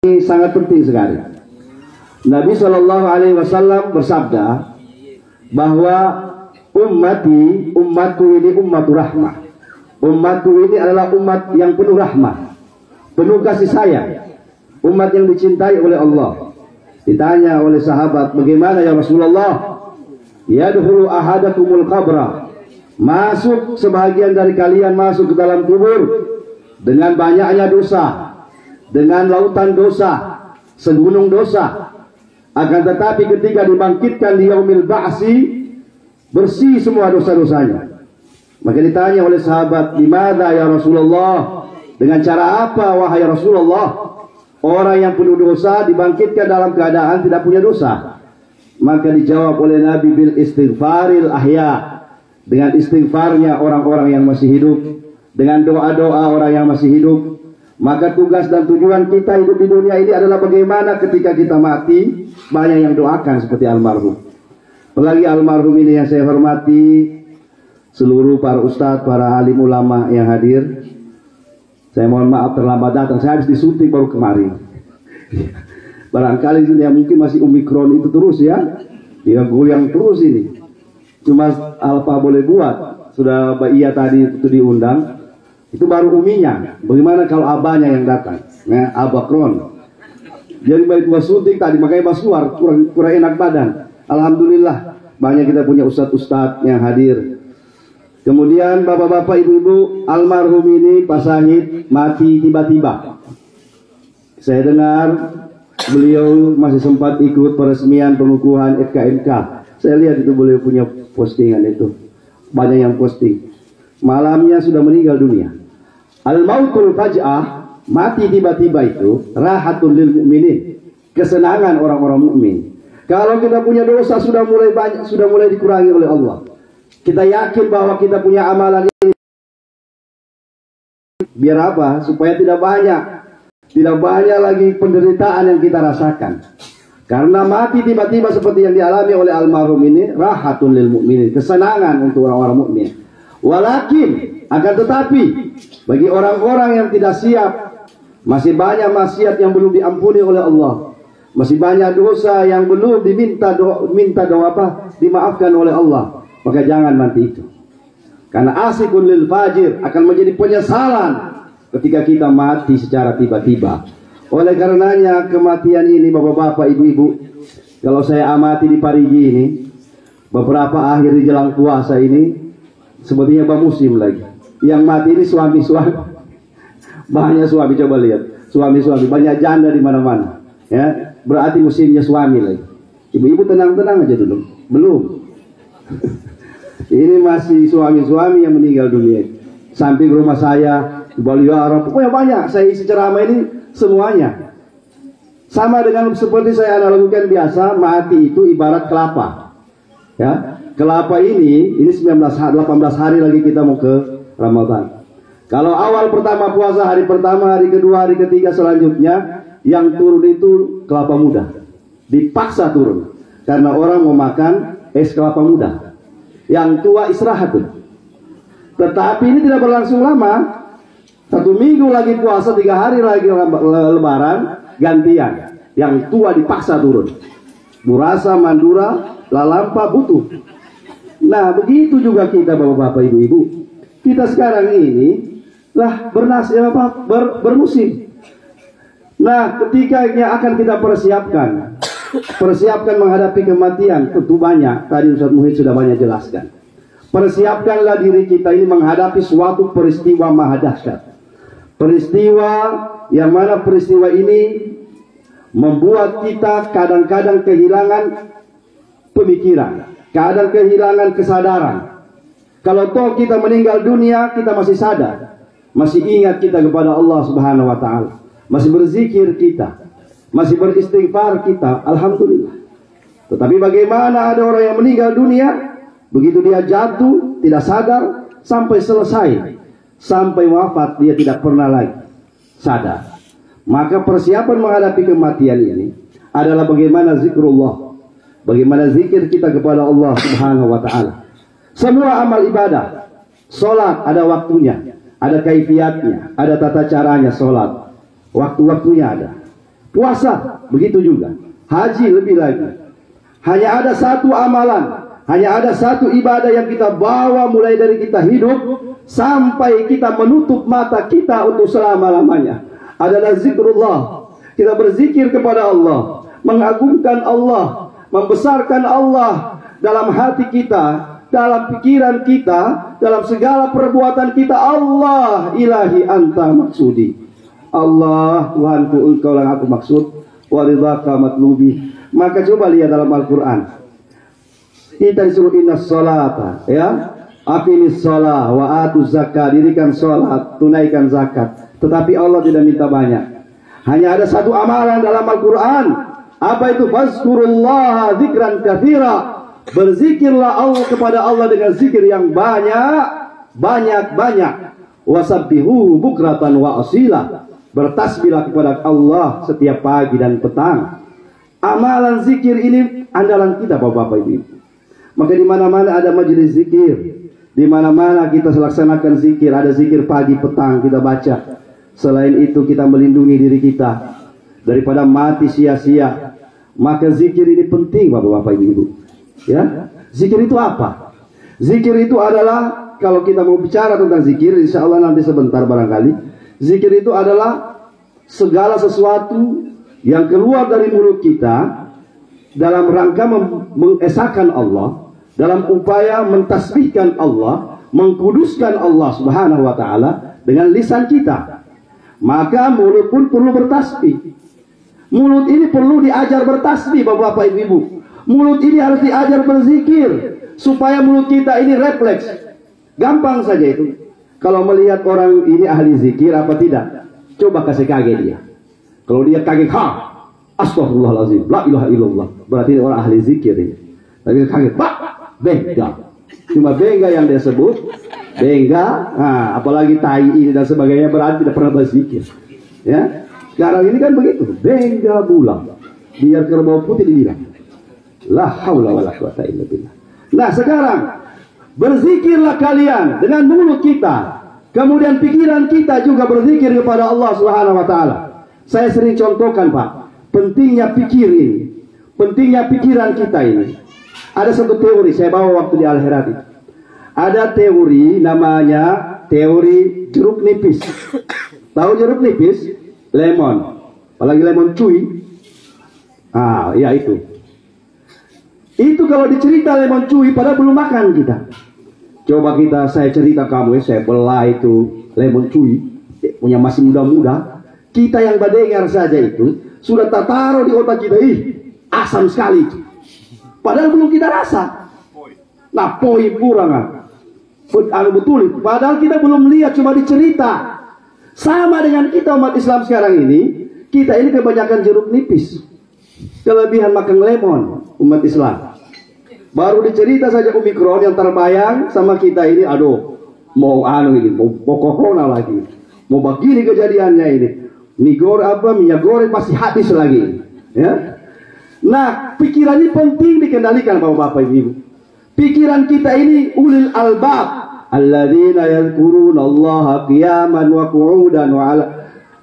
Ini sangat penting sekali. Nabi Shallallahu Alaihi Wasallam bersabda bahwa umatku ini ummatu rahmah. Umatku ini adalah umat yang penuh rahmah, penuh kasih sayang, umat yang dicintai oleh Allah. Ditanya oleh sahabat, bagaimana ya Rasulullah? Yadkhulu ahadakumul qabra. Masuk sebahagian dari kalian masuk ke dalam kubur dengan banyaknya dosa, dengan lautan dosa, segunung dosa. Akan tetapi ketika dibangkitkan di yaumil ba'si, bersih semua dosa-dosanya. Maka ditanya oleh sahabat, "Dimana ya Rasulullah? Dengan cara apa wahai Rasulullah? Orang yang penuh dosa dibangkitkan dalam keadaan tidak punya dosa." Maka dijawab oleh Nabi, bil istighfaril ahya, dengan istighfarnya orang-orang yang masih hidup, dengan doa-doa orang yang masih hidup. Maka tugas dan tujuan kita hidup di dunia ini adalah bagaimana ketika kita mati, banyak yang doakan seperti almarhum. Apalagi almarhum ini yang saya hormati, seluruh para ustadz, para alim ulama yang hadir. Saya mohon maaf terlambat datang, saya habis disuntik baru kemarin. Barangkali yang mungkin masih Omikron itu terus ya, dia goyang terus ini. Cuma apa boleh buat, sudah Mbak Iya tadi itu diundang, itu baru uminya. Bagaimana kalau abahnya yang datang, nah, Abah Kron. Jadi baik gua suntik tadi, makanya pas keluar kurang enak badan. Alhamdulillah banyak kita punya ustadz-ustadz yang hadir. Kemudian bapak-bapak, ibu-ibu, almarhum ini Pak Syahid mati tiba-tiba. Saya dengar beliau masih sempat ikut peresmian pengukuhan FKMK. Saya lihat itu beliau punya postingan itu. Banyak yang posting. Malamnya sudah meninggal dunia. Al-mautul faj'ah, mati tiba-tiba itu rahatul lil mu'minin, kesenangan orang-orang mukmin. Kalau kita punya dosa sudah mulai banyak, sudah mulai dikurangi oleh Allah. Kita yakin bahwa kita punya amalan ini. Biar apa? Supaya tidak banyak lagi penderitaan yang kita rasakan. Karena mati tiba-tiba seperti yang dialami oleh almarhum ini, rahatun lil mu'minin, kesenangan untuk orang-orang mukmin. Walakin, akan tetapi bagi orang-orang yang tidak siap, masih banyak maksiat yang belum diampuni oleh Allah, masih banyak dosa yang belum diminta doa dimaafkan oleh Allah. Maka jangan mati itu. Karena asikun lil fajir, akan menjadi penyesalan ketika kita mati secara tiba-tiba. Oleh karenanya kematian ini bapak-bapak, ibu-ibu, kalau saya amati di Parigi ini, beberapa akhir di jelang puasa ini, sepertinya musim lagi. Yang mati ini suami-suami. Banyak suami, coba lihat. Suami-suami, banyak janda di mana-mana. Ya, berarti musimnya suami lagi. Ibu-ibu tenang-tenang aja dulu. Belum. Ini masih suami-suami yang meninggal dunia. Samping rumah saya, di Baliara, pokoknya banyak. Saya isi ceramah ini semuanya. Sama dengan seperti saya analogikan biasa, mati itu ibarat kelapa. Ya, kelapa ini 18 hari lagi kita mau ke Ramadan. Kalau awal pertama puasa, hari pertama, hari kedua, hari ketiga selanjutnya, yang turun itu kelapa muda. Dipaksa turun. Karena orang mau makan es kelapa muda. Yang tua istirahat tuh. Tetapi ini tidak berlangsung lama. 1 minggu lagi puasa, 3 hari lagi lebaran, gantian. Yang tua dipaksa turun. Burasa, Mandura, Lalampa butuh. Nah, begitu juga kita bapak-bapak, ibu-ibu. Kita sekarang ini lah bermusim. Nah, ketika yang akan kita persiapkan menghadapi kematian, tentu banyak. Tadi Ustaz Muhid sudah banyak jelaskan. Persiapkanlah diri kita ini menghadapi suatu peristiwa maha dahsyat. Peristiwa yang mana peristiwa ini membuat kita kadang-kadang kehilangan pemikiran, kadang kehilangan kesadaran. Kalau toh kita meninggal dunia, kita masih sadar, masih ingat kita kepada Allah Subhanahu wa taala, masih berzikir kita, masih beristighfar kita, alhamdulillah. Tetapi bagaimana ada orang yang meninggal dunia, begitu dia jatuh, tidak sadar, sampai selesai, sampai wafat, dia tidak pernah lagi sadar. Maka persiapan menghadapi kematian ini adalah bagaimana zikrullah, bagaimana zikir kita kepada Allah Subhanahu wa taala. Semua amal ibadah, sholat ada waktunya, ada kaifiatnya, ada tata caranya sholat, waktu-waktunya ada. Puasa begitu juga. Haji lebih lagi. Hanya ada satu amalan, hanya ada satu ibadah yang kita bawa mulai dari kita hidup sampai kita menutup mata kita untuk selama-lamanya. Adalah zikrullah. Kita berzikir kepada Allah, mengagungkan Allah, membesarkan Allah dalam hati kita, dalam pikiran kita, dalam segala perbuatan kita. Allah ilahi anta maksudi. Allah Tuhanku, engkau yang aku maksud. Waridhaka matlubi. Maka coba lihat dalam Al-Quran. Kita disuruh inna sholata, ya, aqimis sholah wa atuz zakat, dirikan sholat, tunaikan zakat. Tetapi Allah tidak minta banyak. Hanya ada satu amalan dalam Al-Quran. Apa itu? Fazkurullaha dzikran katsira. Berzikirlah Allah kepada Allah dengan zikir yang banyak. Wasabbihuhu bukratan wa asila. Bertasbihlah kepada Allah setiap pagi dan petang. Amalan zikir ini andalan kita, Bapak-bapak Ibu. Maka di mana-mana ada majelis zikir, di mana-mana kita laksanakan zikir, ada zikir pagi petang kita baca. Selain itu kita melindungi diri kita daripada mati sia-sia. Maka zikir ini penting, Bapak-bapak Ibu. Ya, zikir itu apa? Zikir itu adalah, kalau kita mau bicara tentang zikir, insya Allah nanti sebentar barangkali. Zikir itu adalah segala sesuatu yang keluar dari mulut kita dalam rangka mengesahkan Allah, dalam upaya mentasbihkan Allah, mengkuduskan Allah Subhanahu wa taala dengan lisan kita. Maka mulut pun perlu bertasbih. Mulut ini perlu diajar bertasbih, Bapak-bapak Ibu. Mulut ini harus diajar berzikir supaya mulut kita ini refleks. Gampang saja itu. Kalau melihat orang ini ahli zikir apa tidak, coba kasih kaget dia. Kalau dia kaget, astagfirullahaladzim, la ilaha illallah, berarti orang ahli zikir ini. Tapi kaget, bengga. Cuma bengga yang dia sebut, bengga, apalagi tai ini dan sebagainya, berarti tidak pernah berzikir. Ya, sekarang ini kan begitu, bengga bulan, biar kerbau putih dibilang, la haula wala quwata illa billah. Nah sekarang, berzikirlah kalian dengan mulut kita, kemudian pikiran kita juga berzikir kepada Allah Subhanahu wa taala. Saya sering contohkan, Pak, pentingnya pikir ini, pentingnya pikiran kita ini. Ada satu teori saya bawa waktu di Al-Herati. Ada teori namanya teori jeruk nipis. Tahu jeruk nipis? Lemon, apalagi lemon cuy. Ya itu. Itu kalau dicerita lemon cuy, padahal belum makan kita. Coba saya cerita kamu, saya belah itu lemon cuy, punya masih muda-muda. Kita yang badengar saja itu sudah tak taruh di otak kita, asam sekali itu. Padahal belum kita rasa. Nah, poi kurang betul. Padahal kita belum lihat, cuma dicerita. Sama dengan kita umat Islam sekarang ini, kita ini kebanyakan jeruk nipis. Kelebihan makan lemon umat Islam. Baru dicerita saja Omikron yang terbayang sama kita ini, aduh, mau corona lagi. Mau begini kejadiannya ini. Minyak goreng pasti habis lagi. Ya. Nah, pikiran ini penting dikendalikan Bapak-bapak Ibu. Pikiran kita ini ulil albab, alladzina yadhkuruna Allaha qiyaman wa qu'udan wa ala.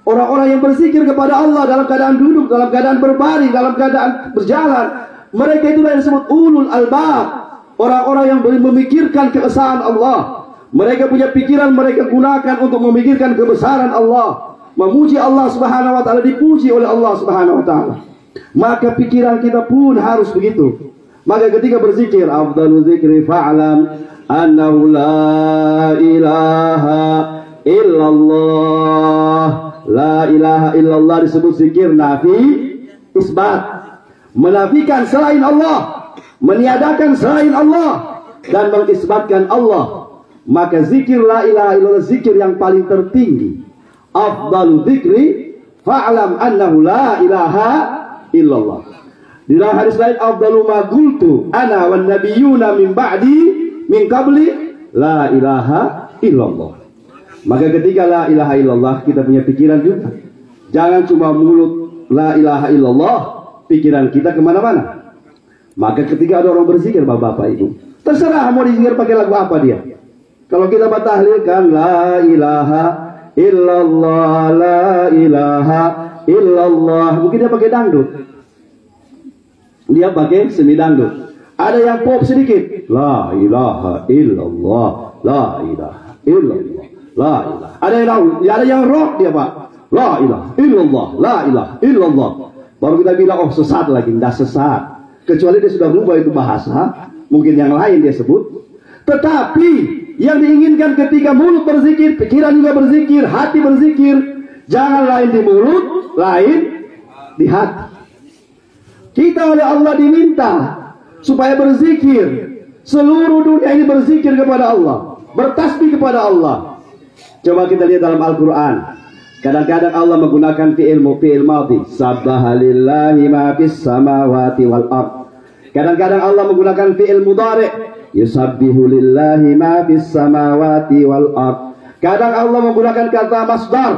Orang-orang yang berzikir kepada Allah dalam keadaan duduk, dalam keadaan berbaring, dalam keadaan berjalan. Mereka itulah yang disebut ulul albab. Orang-orang yang memikirkan keesaan Allah. Mereka punya pikiran, mereka gunakan untuk memikirkan kebesaran Allah. Memuji Allah Subhanahu wa taala, dipuji oleh Allah Subhanahu wa taala. Maka pikiran kita pun harus begitu. Maka ketika berzikir, afdalu dzikri fa'lam annahu la ilaha illallah. La ilaha illallah disebut zikir nafi isbat. Menafikan selain Allah, meniadakan selain Allah, dan mengisbatkan Allah. Maka zikir la ilaha illallah zikir yang paling tertinggi. Afdalu dzikri fa'lam annahu la ilaha illallah. Di dalam hadis lain, afdalu ma qultu ana wan nabiyyuna min ba'di min qabli la ilaha illallah. Maka ketika la ilaha illallah, kita punya pikiran juga. Jangan cuma mulut la ilaha illallah, pikiran kita kemana-mana. Maka ketika ada orang berzikir, Bapak-bapak itu, terserah mau dizikir pakai lagu apa dia. Kalau kita tahlilkan la ilaha illallah, la ilaha illallah. Mungkin dia pakai dangdut. Dia pakai semi dangdut. Ada yang pop sedikit. La ilaha illallah. La ilaha illallah. La ilaha. Ada yang rock dia, Pak. La ilaha illallah. La ilaha illallah. Baru kita bilang, oh sesat lagi. Tidak sesat. Kecuali dia sudah berubah itu bahasa. Mungkin yang lain dia sebut. Tetapi yang diinginkan ketika mulut berzikir, pikiran juga berzikir, hati berzikir. Jangan lain di mulut, lain di hati. Kita oleh Allah diminta supaya berzikir. Seluruh dunia ini berzikir kepada Allah, bertasbih kepada Allah. Coba kita lihat dalam Al-Quran. Kadang-kadang Allah menggunakan fi'il madhi. Sabbaha lillahi ma fis samawati wal ard. Kadang-kadang Allah menggunakan fi'il mudhari. Yusabbihu lillahi ma fis samawati wal ard. Kadang Allah menggunakan kata masdar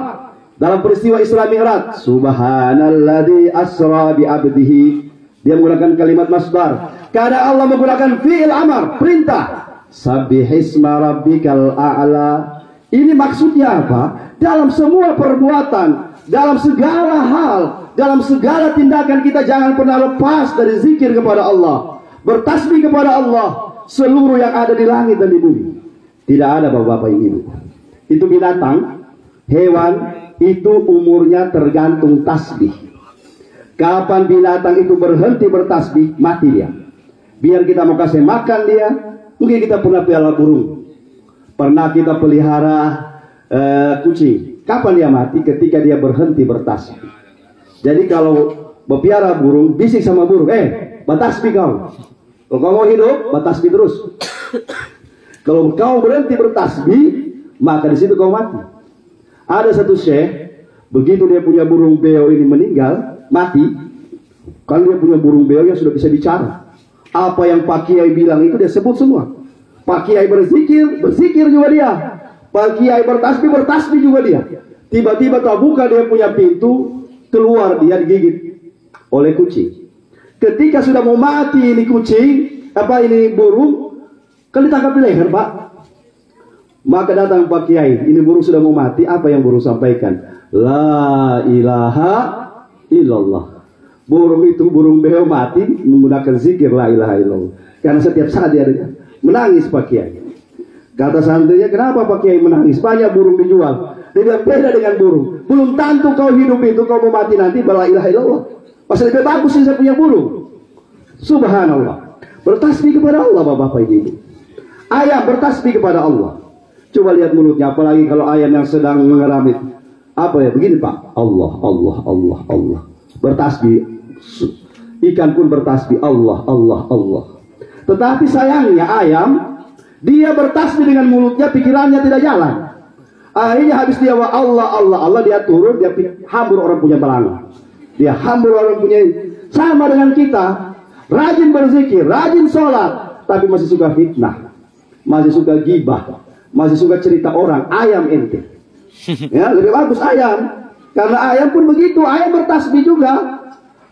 dalam peristiwa Isra Mi'raj. Subhanalladzi asra bi 'abdihi. Dia menggunakan kalimat masdar. Kadang Allah menggunakan fi'il amar, perintah. Sabbihisma rabbikal a'la. Ini maksudnya apa? Dalam semua perbuatan, dalam segala hal, dalam segala tindakan kita jangan pernah lepas dari zikir kepada Allah, bertasbih kepada Allah. Seluruh yang ada di langit dan di bumi. Tidak ada bapak-bapak ibu. Itu binatang, hewan, itu umurnya tergantung tasbih. Kapan binatang itu berhenti bertasbih, mati dia. Biar kita mau kasih makan dia, mungkin kita pernah pelihara burung, pernah kita pelihara kucing. Kapan dia mati? Ketika dia berhenti bertasbih. Jadi kalau berpiara burung, bisik sama burung, bertasbih kau. Kalau kau mau hidup, bertasbih terus. Kalau kau berhenti bertasbih, maka di situ kau mati. Ada satu syekh, begitu dia punya burung beo ini meninggal, mati. Kalau dia punya burung beo yang sudah bisa bicara, apa yang Pak Kiai bilang itu dia sebut semua. Pak Kiai berzikir, berzikir juga dia. Pak Kiai bertasbih, bertasbih juga dia. Tiba-tiba terbuka dia punya pintu, keluar dia digigit oleh kucing. Ketika sudah mau mati ini kucing, ini burung, kan ditangkap di leher, Pak. Maka datang Pak Kiai, ini burung sudah mau mati, apa yang burung sampaikan? La ilaha illallah. Burung itu, burung beo mati menggunakan zikir la ilaha illallah. Karena setiap saat dia menangis Pak Kiai. Kata santrinya, kenapa Pak Kiai menangis? Banyak burung dijual. Dia beda dengan burung. Belum tentu kau hidup itu, kau mau mati nanti, la ilaha illallah. Pasal lebih bagus sih saya punya burung. Subhanallah. Bertasbih kepada Allah, bapak ibu. Ayam bertasbih kepada Allah. Coba lihat mulutnya, apalagi kalau ayam yang sedang mengeramit. Apa ya? Begini Pak. Allah, Allah, Allah, Allah. Bertasbih. Ikan pun bertasbih. Allah, Allah, Allah. Tetapi sayangnya ayam, dia bertasbih dengan mulutnya, pikirannya tidak jalan. Akhirnya habis dia Allah, Allah, Allah, dia turun, dia hambur orang punya belanga. Dia hambur orang punya, sama dengan kita, rajin berzikir, rajin sholat, tapi masih suka fitnah, masih suka gibah, masih suka cerita orang. Ayam ente, ya lebih bagus ayam, karena ayam pun begitu, ayam bertasbih juga,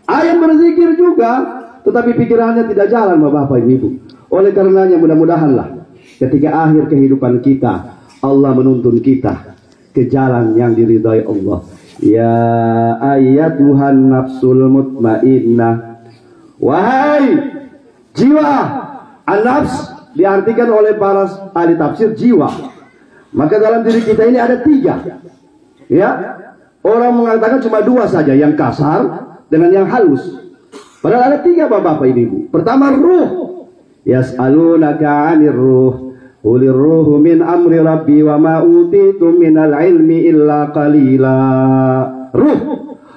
ayam berzikir juga, tetapi pikirannya tidak jalan, bapak ibu. Oleh karenanya mudah-mudahanlah ketika akhir kehidupan kita, Allah menuntun kita ke jalan yang diridhai Allah. Ya ayyatuhan nafsul mutmainnah. Wahai jiwa, an-nafs diartikan oleh para ahli tafsir jiwa. Maka dalam diri kita ini ada 3. Ya, orang mengatakan cuma 2 saja, yang kasar dengan yang halus. Padahal ada 3 bapak ibu. Pertama ruh. Yas'alunaka 'anir ruh. Qulir ruhu min amri rabbi wa ma utitum minal ilmi illa qalila. Ruh,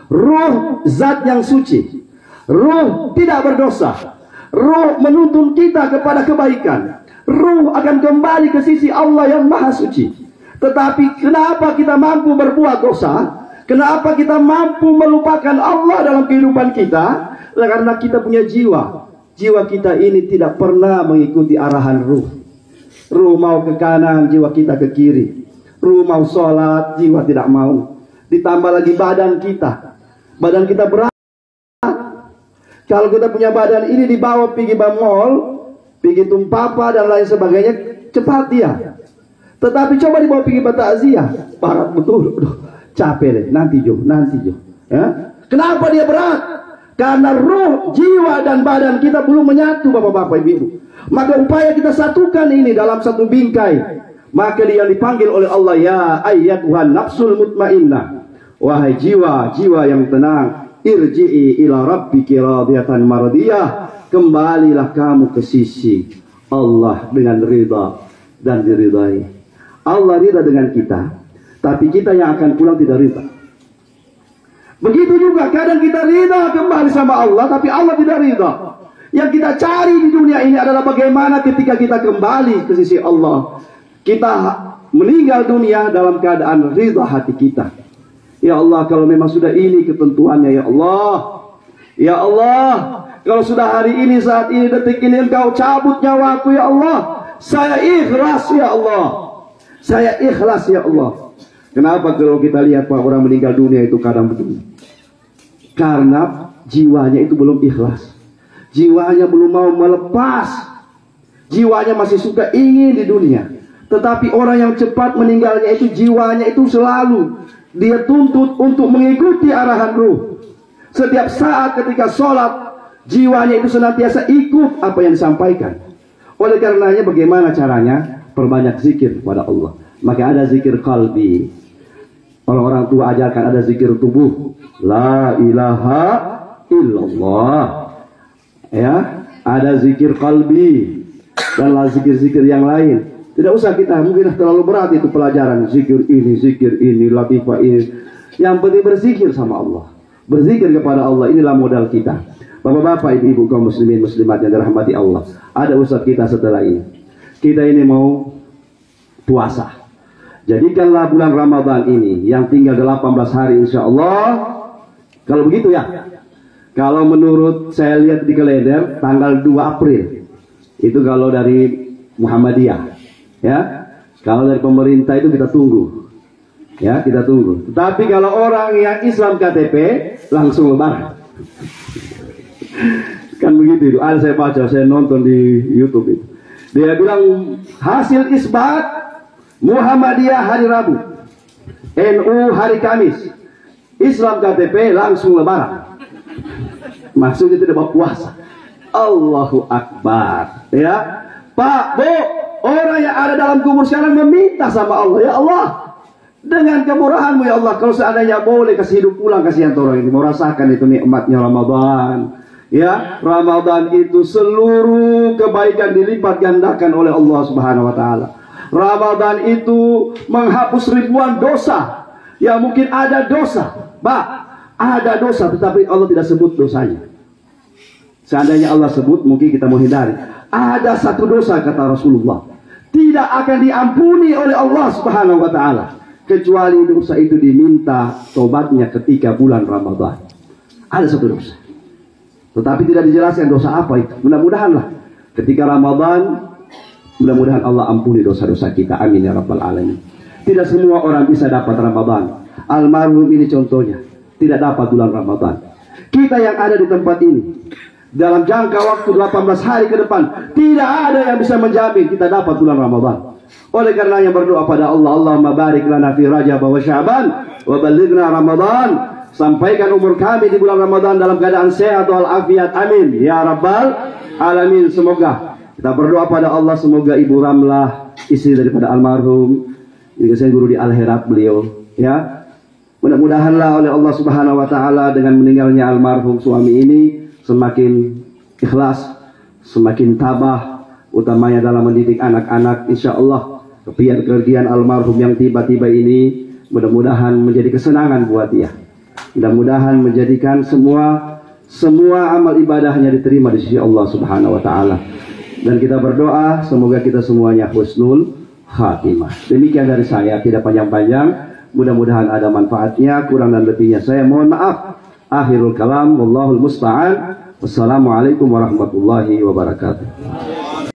ruh zat yang suci. Ruh tidak berdosa. Ruh menuntun kita kepada kebaikan. Ruh akan kembali ke sisi Allah yang maha suci. Tetapi kenapa kita mampu berbuat dosa? Kenapa kita mampu melupakan Allah dalam kehidupan kita? Karena kita punya jiwa. Jiwa kita ini tidak pernah mengikuti arahan ruh. Ruh mau ke kanan, jiwa kita ke kiri. Ruh mau sholat, jiwa tidak mau. Ditambah lagi badan kita. Badan kita berat. Kalau kita punya badan ini dibawa pergi mall, pergi tumpapa dan lain sebagainya, cepat dia. Tetapi coba dibawa pergi takziah, barat betul. Aduh, capek deh, nanti Jo. Ya? Kenapa dia berat? Karena ruh, jiwa, dan badan kita belum menyatu, bapak-bapak, ibu-ibu. Maka upaya kita satukan ini dalam satu bingkai. Maka dia dipanggil oleh Allah, ya ayyatuhan nafsul mutmainnah, wahai jiwa yang tenang, irji'i ila rabbiki radiyatan mardiyah, kembalilah kamu ke sisi Allah dengan ridha dan diridai. Allah ridha dengan kita, tapi kita yang akan pulang tidak ridha. Begitu juga kadang kita ridha kembali sama Allah, tapi Allah tidak ridha. Yang kita cari di dunia ini adalah bagaimana ketika kita kembali ke sisi Allah, kita meninggal dunia dalam keadaan ridha hati kita. Ya Allah, kalau memang sudah ini ketentuannya, ya Allah, ya Allah, kalau sudah hari ini, saat ini, detik ini Engkau cabut nyawaku, ya Allah, saya ikhlas, ya Allah, saya ikhlas, ya Allah. Kenapa kalau kita lihat Pak, orang meninggal dunia itu kadang begini? Karena jiwanya itu belum ikhlas, jiwanya belum mau melepas, jiwanya masih suka ingin di dunia. Tetapi orang yang cepat meninggalnya itu jiwanya itu selalu dia tuntut untuk mengikuti arahan ruh. Setiap saat ketika sholat, jiwanya itu senantiasa ikut apa yang disampaikan. Oleh karenanya bagaimana caranya? Perbanyak zikir kepada Allah. Maka ada zikir qalbi. Orang-orang tua ajarkan ada zikir tubuh. La ilaha illallah. Ya, ada zikir qalbi dan zikir-zikir yang lain. Tidak usah kita, mungkin terlalu berat itu pelajaran zikir ini, latifah ini. Yang penting berzikir sama Allah, berzikir kepada Allah. Inilah modal kita. Bapak-bapak, ibu-ibu, kaum muslimin muslimat yang dirahmati Allah. Ada ustaz kita setelah ini. Kita ini mau puasa. Jadikanlah bulan Ramadan ini yang tinggal 18 hari insya Allah. Kalau begitu ya. Kalau menurut saya lihat di kalender tanggal 2 April. Itu kalau dari Muhammadiyah. Ya, kalau dari pemerintah itu kita tunggu, ya kita tunggu. Tapi kalau orang yang Islam KTP langsung lebaran, kan begitu itu. Ada saya baca, saya nonton di YouTube itu. Dia bilang hasil isbat Muhammadiyah hari Rabu, NU hari Kamis, Islam KTP langsung lebaran. Maksudnya tidak berpuasa. Allahu Akbar. Ya, Pak, Bu. Orang yang ada dalam kubur sekarang meminta sama Allah, ya Allah, dengan kemurahan-Mu ya Allah, kalau seandainya boleh kasih hidup pulang, kasihan orang ini mau rasakan itu nikmatnya Ramadan. Ya, Ramadan itu seluruh kebaikan dilipat gandakan oleh Allah Subhanahu wa taala. Ramadan itu menghapus ribuan dosa. Ya, mungkin ada dosa, Pak, ada dosa tetapi Allah tidak sebut dosanya. Seandainya Allah sebut, mungkin kita mau hindari. Ada satu dosa, kata Rasulullah, tidak akan diampuni oleh Allah Subhanahu wa taala kecuali dosa itu diminta tobatnya ketika bulan Ramadan. Ada satu dosa, tetapi tidak dijelaskan dosa apa itu. Mudah-mudahanlah ketika Ramadan, mudah-mudahan Allah ampuni dosa-dosa kita. Amin ya rabbal alamin. Tidak semua orang bisa dapat Ramadan. Almarhum ini contohnya tidak dapat bulan Ramadan. Kita yang ada di tempat ini dalam jangka waktu 18 hari ke depan, tidak ada yang bisa menjamin kita dapat bulan Ramadan. Oleh karena yang berdoa pada Allah, Allahumma barik lana fi Rajab wa Sya'ban wa balighna Ramadan. Sampaikan umur kami di bulan Ramadan dalam keadaan sehat walafiat. Amin ya rabbal alamin. Semoga kita berdoa pada Allah, semoga Ibu Ramlah, istri daripada almarhum, juga saya guru di Al-Herat beliau, ya, mudah-mudahanlah oleh Allah Subhanahu wa taala dengan meninggalnya almarhum suami ini semakin ikhlas, semakin tabah, utamanya dalam mendidik anak-anak. Insya Allah kepergian almarhum yang tiba-tiba ini mudah-mudahan menjadi kesenangan buat dia. Mudah-mudahan menjadikan semua amal ibadahnya diterima di sisi Allah Subhanahu wa taala. Dan kita berdoa semoga kita semuanya husnul khatimah. Demikian dari saya, tidak panjang-panjang. Mudah-mudahan ada manfaatnya, kurang dan lebihnya saya mohon maaf. Akhirul kalam, wallahul musta'an. Wassalamualaikum warahmatullahi wabarakatuh.